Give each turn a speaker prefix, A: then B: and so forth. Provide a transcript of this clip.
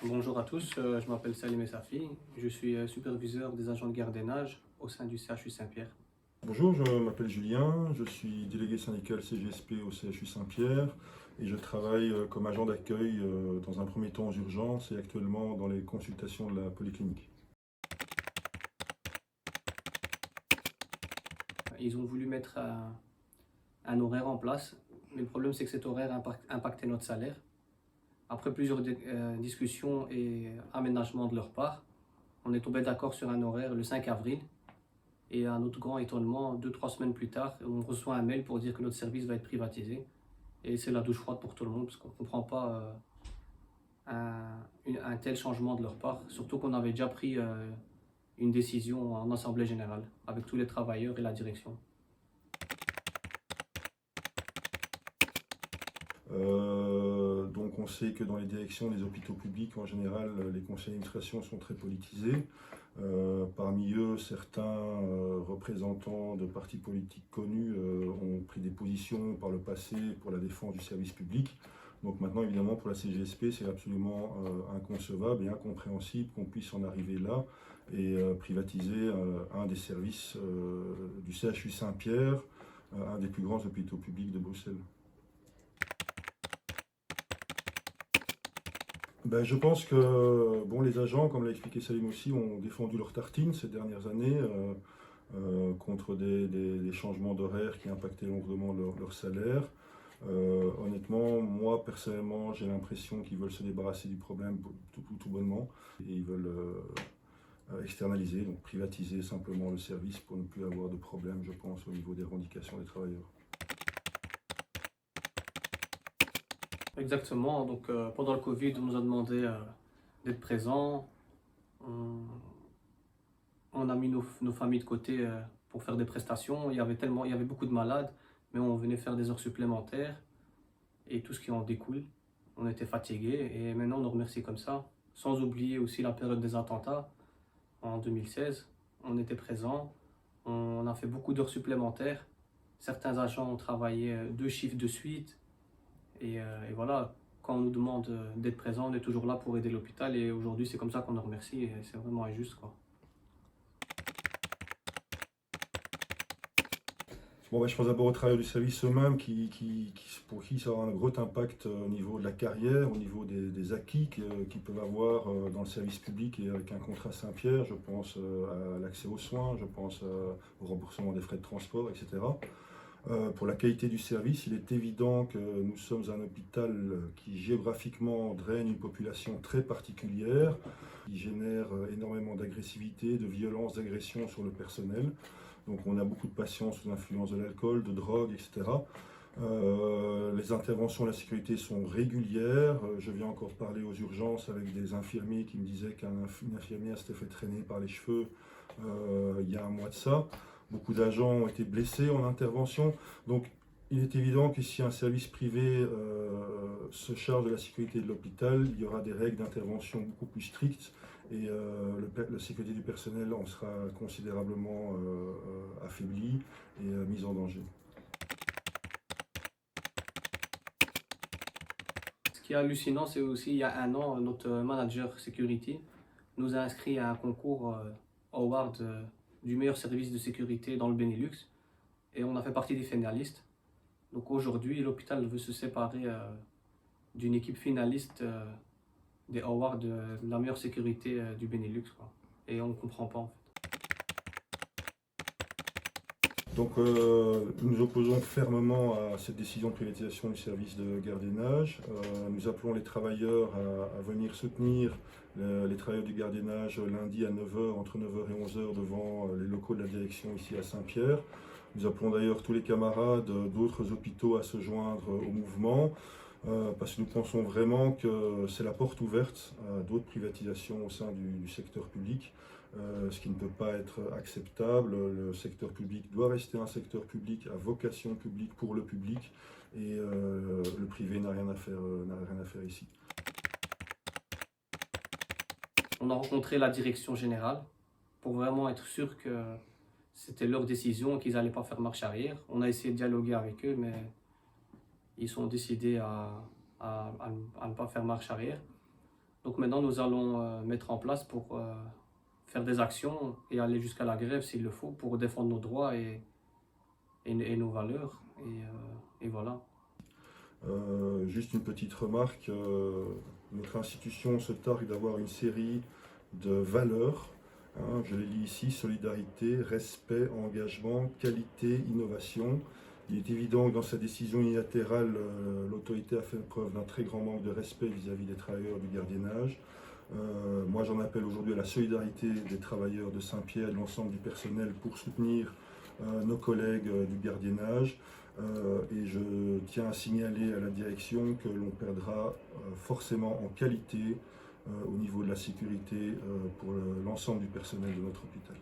A: Bonjour à tous, je m'appelle Salim Essafi, je suis superviseur des agents de gardiennage au sein du CHU Saint-Pierre.
B: Bonjour, je m'appelle Julien, je suis délégué syndical CGSP au CHU Saint-Pierre et je travaille comme agent d'accueil dans un premier temps aux urgences et actuellement dans les consultations de la polyclinique.
A: Ils ont voulu mettre un horaire en place, mais le problème c'est que cet horaire impactait notre salaire. Après plusieurs discussions et aménagements de leur part, on est tombé d'accord sur un horaire le 5 avril. Et à notre grand étonnement, 2, 3 semaines plus tard, on reçoit un mail pour dire que notre service va être privatisé. Et c'est la douche froide pour tout le monde, parce qu'on ne comprend pas un tel changement de leur part, surtout qu'on avait déjà pris une décision en assemblée générale avec tous les travailleurs et la direction.
B: Donc on sait que dans les directions des hôpitaux publics, en général, les conseils d'administration sont très politisés. Parmi eux, certains représentants de partis politiques connus ont pris des positions par le passé pour la défense du service public. Donc maintenant, évidemment, pour la CGSP, c'est absolument inconcevable et incompréhensible qu'on puisse en arriver là et privatiser un des services du CHU Saint-Pierre, un des plus grands hôpitaux publics de Bruxelles. Ben, je pense que bon, les agents, comme l'a expliqué Salim aussi, ont défendu leur tartine ces dernières années contre des changements d'horaire qui impactaient lourdement leur salaire. Honnêtement, moi personnellement, j'ai l'impression qu'ils veulent se débarrasser du problème tout bonnement et ils veulent externaliser, donc privatiser simplement le service pour ne plus avoir de problème, je pense, au niveau des revendications des travailleurs.
A: Exactement, donc pendant le Covid, on nous a demandé d'être présents. On, on a mis nos familles de côté pour faire des prestations. Il y avait beaucoup de malades, mais on venait faire des heures supplémentaires et tout ce qui en découle. On était fatigués et maintenant on nous remercie comme ça. Sans oublier aussi la période des attentats en 2016. On était présents, on a fait beaucoup d'heures supplémentaires. Certains agents ont travaillé 2 chiffres de suite et voilà. Quand on nous demande d'être présent, on est toujours là pour aider l'hôpital et aujourd'hui c'est comme ça qu'on nous remercie et c'est vraiment injuste quoi.
B: Bon, ben, je pense d'abord aux travailleurs du service eux-mêmes pour qui ça aura un gros impact au niveau de la carrière, au niveau des acquis qu'ils peuvent avoir dans le service public et avec un contrat Saint-Pierre. Je pense à l'accès aux soins, je pense au remboursement des frais de transport, etc. Pour la qualité du service, il est évident que nous sommes un hôpital qui géographiquement draine une population très particulière, qui génère énormément d'agressivité, de violence, d'agression sur le personnel. Donc on a beaucoup de patients sous l'influence de l'alcool, de drogue, etc. Les interventions de la sécurité sont régulières. Je viens encore parler aux urgences avec des infirmiers qui me disaient qu'une infirmière s'était fait traîner par les cheveux il y a un mois de ça. Beaucoup d'agents ont été blessés en intervention. Donc il est évident que si un service privé se charge de la sécurité de l'hôpital, il y aura des règles d'intervention beaucoup plus strictes et la sécurité du personnel en sera considérablement affaiblie et mise en danger.
A: Ce qui est hallucinant, c'est aussi il y a un an, notre manager security nous a inscrit à un concours award du meilleur service de sécurité dans le Benelux et on a fait partie des finalistes. Donc aujourd'hui, l'hôpital veut se séparer d'une équipe finaliste des awards de la meilleure sécurité du Benelux, quoi. Et on ne comprend pas en fait.
B: Donc nous nous opposons fermement à cette décision de privatisation du service de gardiennage. Nous appelons les travailleurs à venir soutenir les travailleurs du gardiennage lundi à 9h, entre 9h et 11h devant les locaux de la direction ici à Saint-Pierre. Nous appelons d'ailleurs tous les camarades d'autres hôpitaux à se joindre au mouvement parce que nous pensons vraiment que c'est la porte ouverte à d'autres privatisations au sein du secteur public. Ce qui ne peut pas être acceptable. Le secteur public doit rester un secteur public à vocation publique pour le public et le privé n'a rien à faire ici.
A: On a rencontré la direction générale pour vraiment être sûr que c'était leur décision et qu'ils n'allaient pas faire marche arrière. On a essayé de dialoguer avec eux, mais ils sont décidés à ne pas faire marche arrière. Donc maintenant, nous allons mettre en place pour faire des actions et aller jusqu'à la grève s'il le faut pour défendre nos droits et nos valeurs. Et voilà.
B: Juste une petite remarque, notre institution se targue d'avoir une série de valeurs, hein, je les lis ici: solidarité, respect, engagement, qualité, innovation. Il est évident que dans sa décision unilatérale, l'autorité a fait preuve d'un très grand manque de respect vis-à-vis des travailleurs du gardiennage. Moi j'en appelle aujourd'hui à la solidarité des travailleurs de Saint-Pierre et de l'ensemble du personnel pour soutenir nos collègues du gardiennage. Et je tiens à signaler à la direction que l'on perdra forcément en qualité au niveau de la sécurité pour l'ensemble du personnel de notre hôpital.